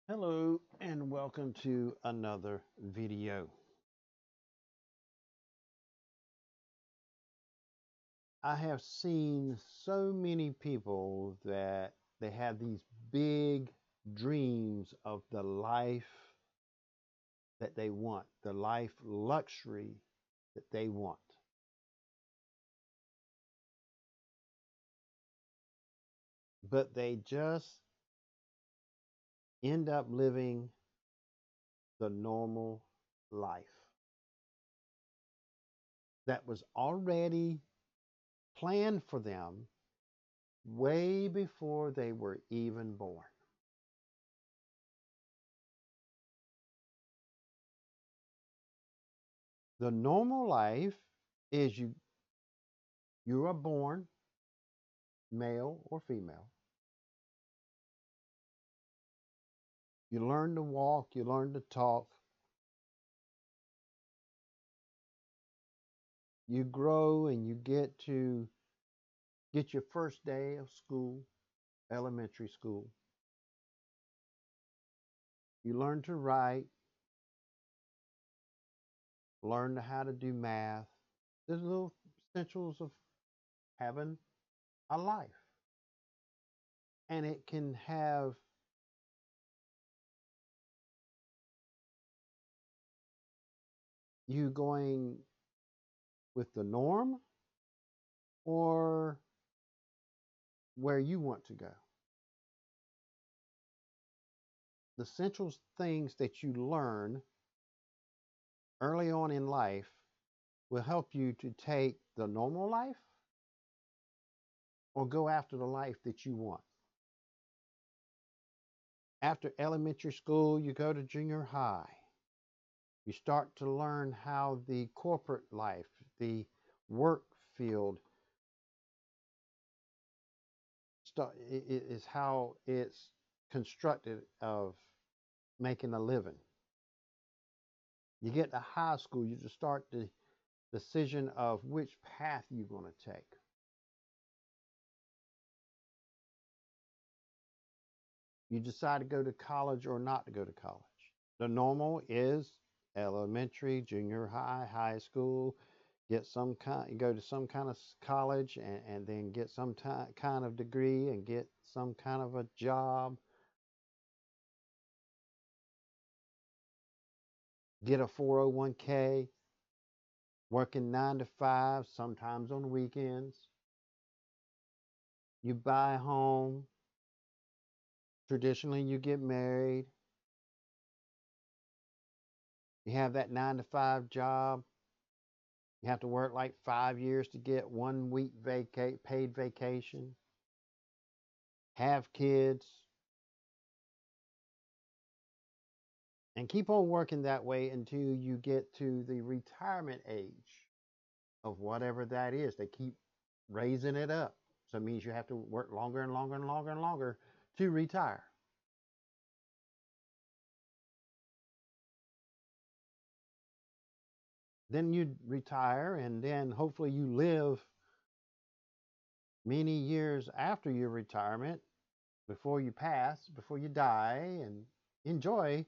Hello and welcome to another video. I have seen so many people that they have these big dreams of the life that they want, the life luxury that they want. But they just end up living the normal life that was already planned for them way before they were even born. The normal life is you are born male or female. You learn to walk, you learn to talk, you grow and you get your first day of school, elementary school. You learn to write, learn how to do math. There's little essentials of having a life. And it can have you going with the norm or where you want to go. The essential things that you learn early on in life will help you to take the normal life or go after the life that you want. After elementary school, you go to junior high. You start to learn how the corporate life, the work field, is how it's constructed of making a living. You get to high school, you just start the decision of which path you're going to take. You decide to go to college or not to go to college. The normal is elementary, junior high, high school, get some kind, go to some kind of college and then get some kind of degree and get some kind of a job, get a 401k, working 9 to 5, sometimes on weekends. You buy a home. Traditionally, you get married. You have that 9 to 5 job. You have to work like 5 years to get 1 week paid vacation. Have kids. And keep on working that way until you get to the retirement age of whatever that is. They keep raising it up. So it means you have to work longer and longer and longer and longer to retire. Then you retire, and then hopefully you live many years after your retirement before you pass, before you die, and enjoy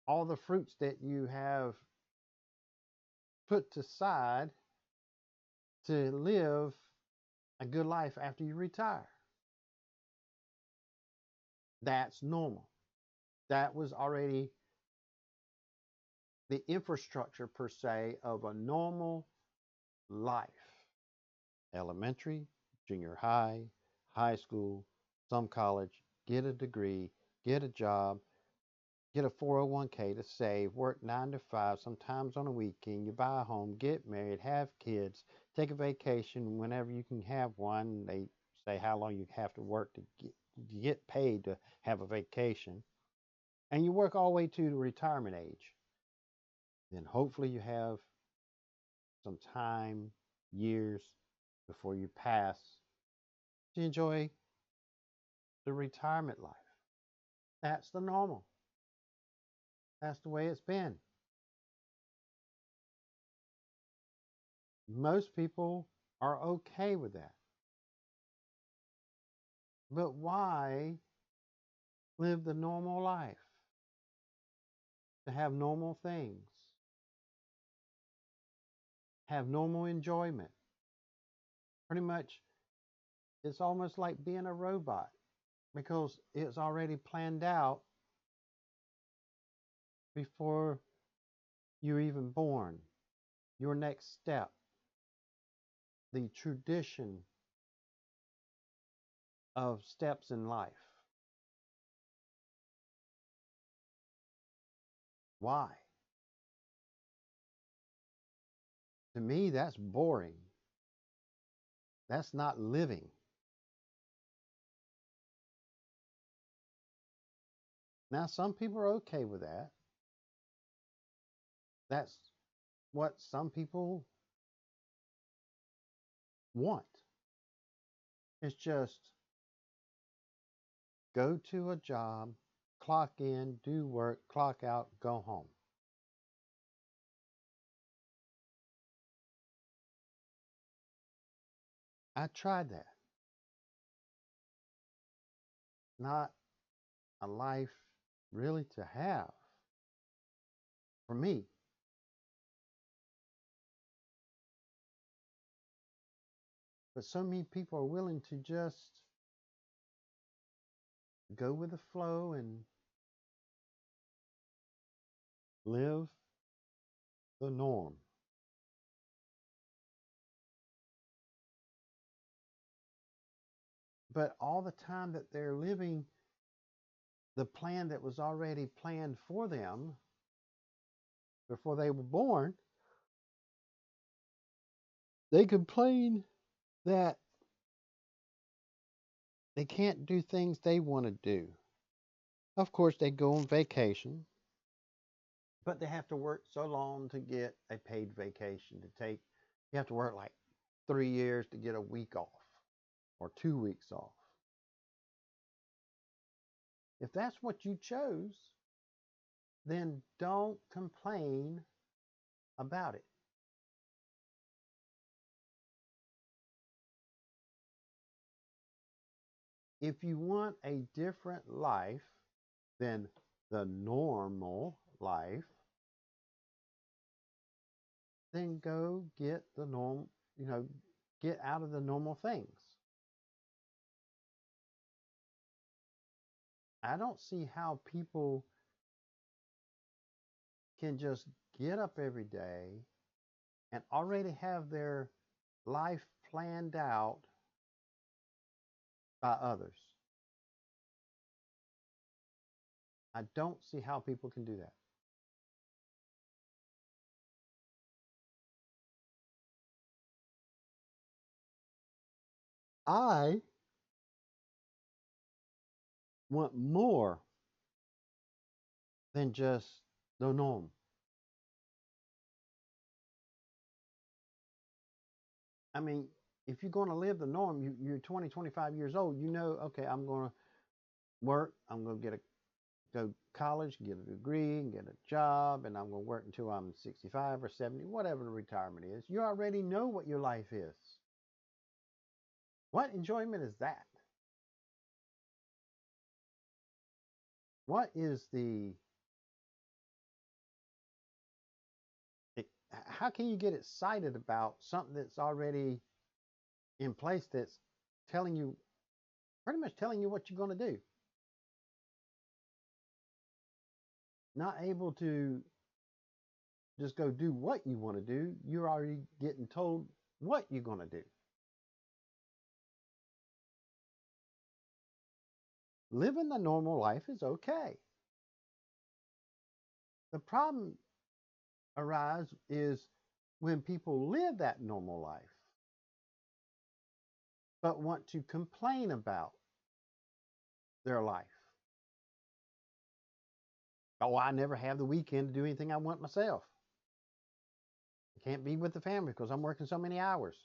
all the fruits that you have put aside to live a good life after you retire. That's normal. That was already the infrastructure, per se, of a normal life. Elementary, junior high, high school, some college, get a degree, get a job, get a 401k to save, work 9 to 5, sometimes on a weekend. You buy a home, get married, have kids, take a vacation whenever you can have one. They say how long you have to work to get paid to have a vacation. And you work all the way to the retirement age. Then hopefully you have some time, years before you pass to enjoy the retirement life. That's the normal. That's the way it's been. Most people are okay with that. But why live the normal life, to have normal things, have normal enjoyment. Pretty much, it's almost like being a robot because it's already planned out before you're even born. Your next step, the tradition of steps in life. Why? To me, that's boring. That's not living. Now, some people are okay with that. That's what some people want. It's just go to a job, clock in, do work, clock out, go home. I tried that. Not a life really to have for me. But so many people are willing to just go with the flow and live the norm. But all the time that they're living the plan that was already planned for them before they were born, they complain that they can't do things they want to do. Of course, they go on vacation, but they have to work so long to get a paid vacation to take. You have to work like 3 years to get a week off or 2 weeks off. If that's what you chose, then don't complain about it. If you want a different life than the normal life, then go get the norm, get out of the normal things. I don't see how people can just get up every day and already have their life planned out by others. I don't see how people can do that. I want more than just the norm. I mean, if you're going to live the norm, you're 20, 25 years old, okay, I'm going to work, I'm going to go to college, get a degree, and get a job, and I'm going to work until I'm 65 or 70, whatever the retirement is. You already know what your life is. What enjoyment is that? What is how can you get excited about something that's already in place that's telling you, pretty much telling you what you're going to do? Not able to just go do what you want to do. You're already getting told what you're going to do. Living the normal life is okay. The problem arises is when people live that normal life but want to complain about their life. Oh, I never have the weekend to do anything I want myself. I can't be with the family because I'm working so many hours.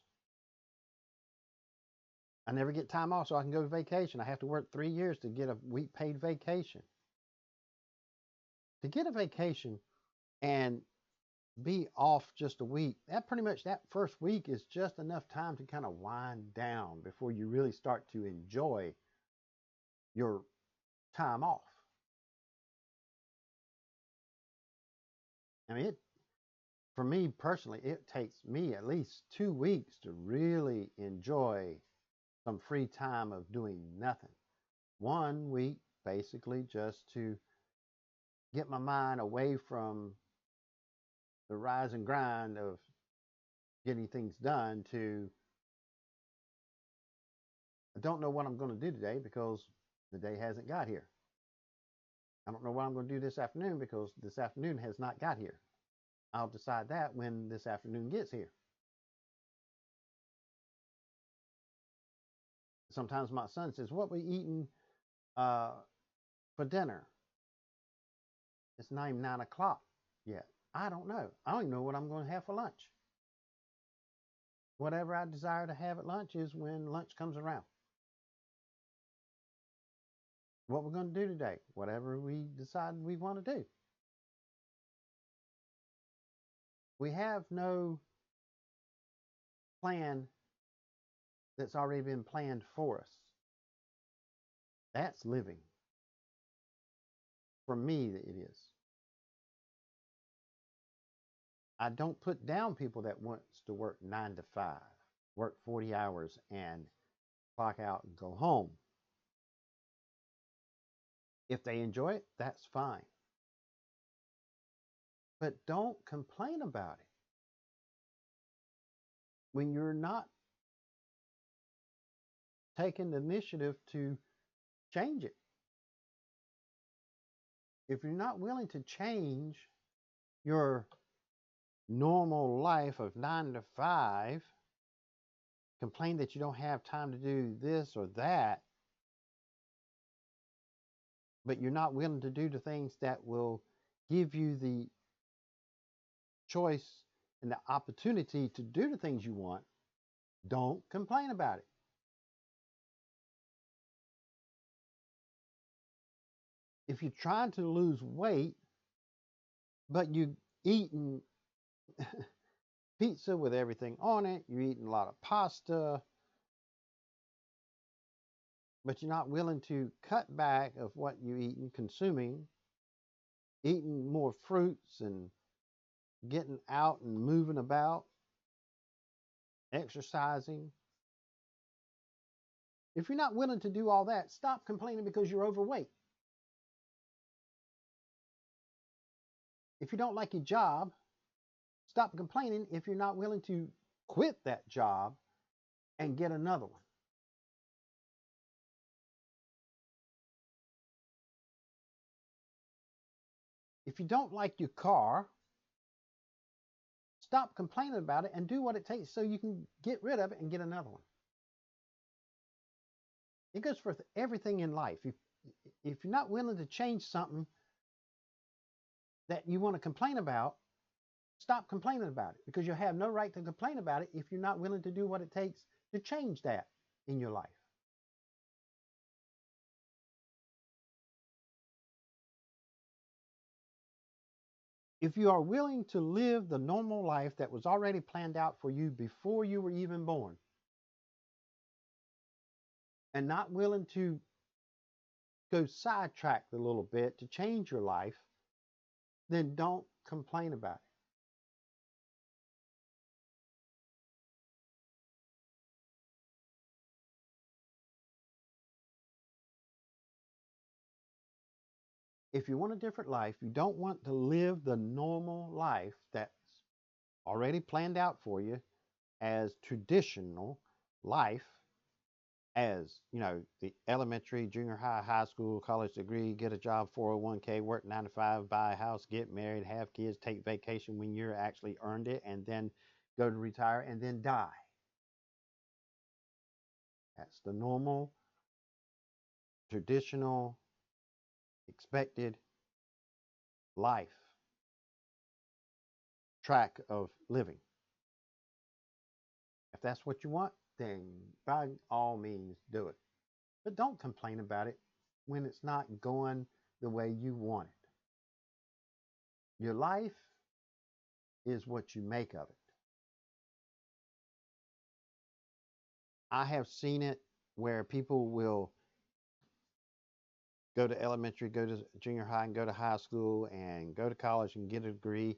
I never get time off so I can go to vacation. I have to work 3 years to get a week paid vacation. To get a vacation and be off just a week, that first week is just enough time to kind of wind down before you really start to enjoy your time off. I mean, for me personally, it takes me at least 2 weeks to really enjoy some free time of doing nothing. 1 week, basically, just to get my mind away from the rise and grind of getting things done to I don't know what I'm going to do today because the day hasn't got here. I don't know what I'm going to do this afternoon because this afternoon has not got here. I'll decide that when this afternoon gets here. Sometimes my son says, "What we eating for dinner?" It's not even 9 o'clock yet. I don't know. I don't even know what I'm going to have for lunch. Whatever I desire to have at lunch is when lunch comes around. What we're going to do today, whatever we decide we want to do. We have no plan that's already been planned for us. That's living. For me, it is. I don't put down people that wants to work 9 to 5, work 40 hours and clock out and go home. If they enjoy it, that's fine. But don't complain about it when you're not taking the initiative to change it. If you're not willing to change your normal life of 9 to 5, complain that you don't have time to do this or that, but you're not willing to do the things that will give you the choice and the opportunity to do the things you want, don't complain about it. If you're trying to lose weight, but you're eating pizza with everything on it, you're eating a lot of pasta, but you're not willing to cut back of what you're eating, consuming, eating more fruits and getting out and moving about, exercising. If you're not willing to do all that, stop complaining because you're overweight. If you don't like your job, stop complaining if you're not willing to quit that job and get another one. If you don't like your car, stop complaining about it and do what it takes so you can get rid of it and get another one. It goes for everything in life. If you're not willing to change something that you want to complain about, stop complaining about it because you have no right to complain about it if you're not willing to do what it takes to change that in your life. If you are willing to live the normal life that was already planned out for you before you were even born, and not willing to go sidetracked a little bit to change your life, then don't complain about it. If you want a different life, you don't want to live the normal life that's already planned out for you as traditional life, as the elementary, junior high, high school, college degree, get a job, 401k, work 9 to 5, buy a house, get married, have kids, take vacation when you're actually earned it, and then go to retire and then die. That's the normal, traditional, expected life track of living. If that's what you want, then by all means do it. But don't complain about it when it's not going the way you want it. Your life is what you make of it. I have seen it where people will go to elementary, go to junior high, and go to high school, and go to college and get a degree.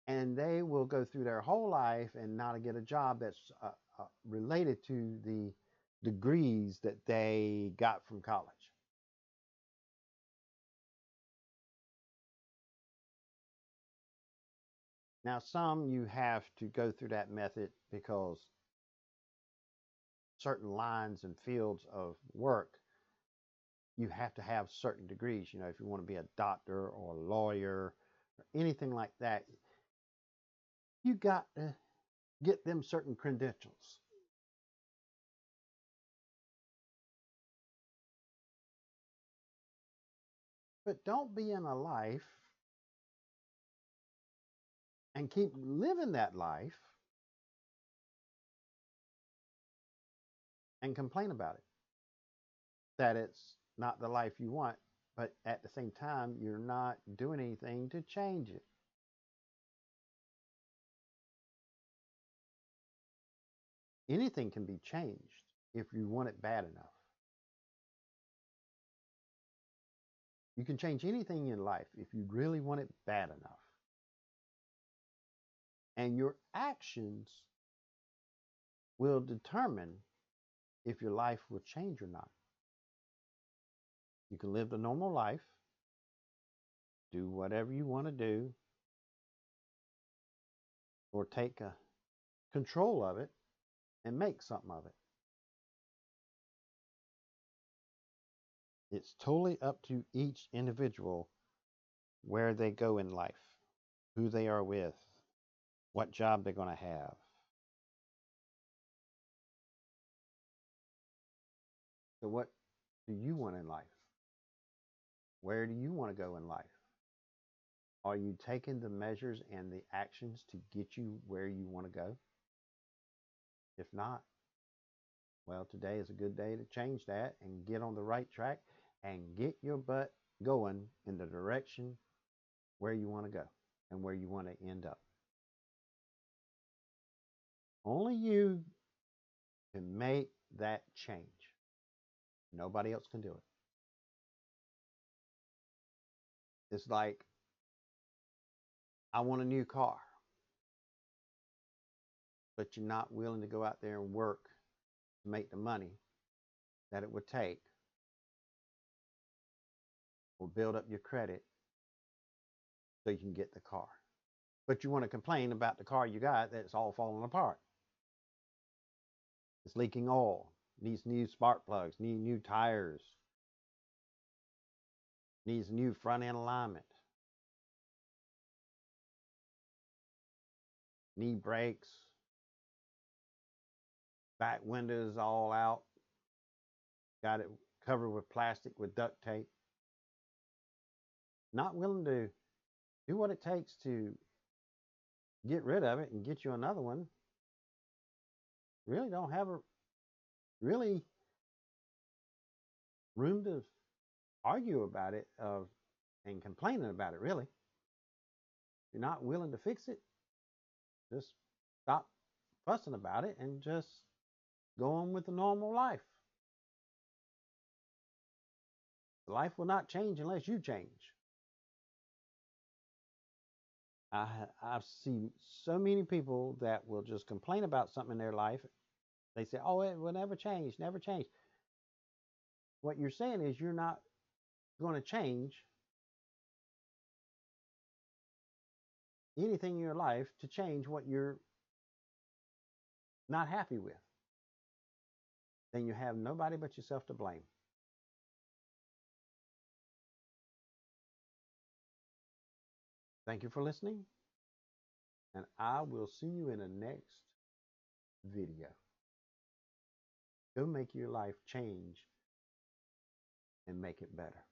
And they will go through their whole life and not get a job that's related to the degrees that they got from college. Now, some you have to go through that method because certain lines and fields of work, you have to have certain degrees. You know, if you want to be a doctor or a lawyer or anything like that, you got to get them certain credentials. But don't be in a life and keep living that life and complain about it, that it's not the life you want, but at the same time, you're not doing anything to change it. Anything can be changed if you want it bad enough. You can change anything in life if you really want it bad enough. And your actions will determine if your life will change or not. You can live the normal life, do whatever you want to do, or take control of it and make something of it. It's totally up to each individual where they go in life, who they are with, what job they're going to have. So, what do you want in life? Where do you want to go in life? Are you taking the measures and the actions to get you where you want to go? If not, well, today is a good day to change that and get on the right track and get your butt going in the direction where you want to go and where you want to end up. Only you can make that change. Nobody else can do it. It's like, I want a new car, but you're not willing to go out there and work to make the money that it would take or build up your credit so you can get the car. But you want to complain about the car you got that's all falling apart. It's leaking oil, needs new spark plugs, needs new tires, needs new front end alignment, knee brakes, back windows all out, got it covered with plastic with duct tape. Not willing to do what it takes to get rid of it and get you another one. Really don't have a really room to argue about it and complaining about it, really. If you're not willing to fix it, just stop fussing about it and just go on with the normal life. Life will not change unless you change. I've seen so many people that will just complain about something in their life. They say, oh, it will never change, never change. What you're saying is you're not going to change anything in your life to change what you're not happy with. Then you have nobody but yourself to blame. Thank you for listening, and I will see you in the next video. Go make your life change and make it better.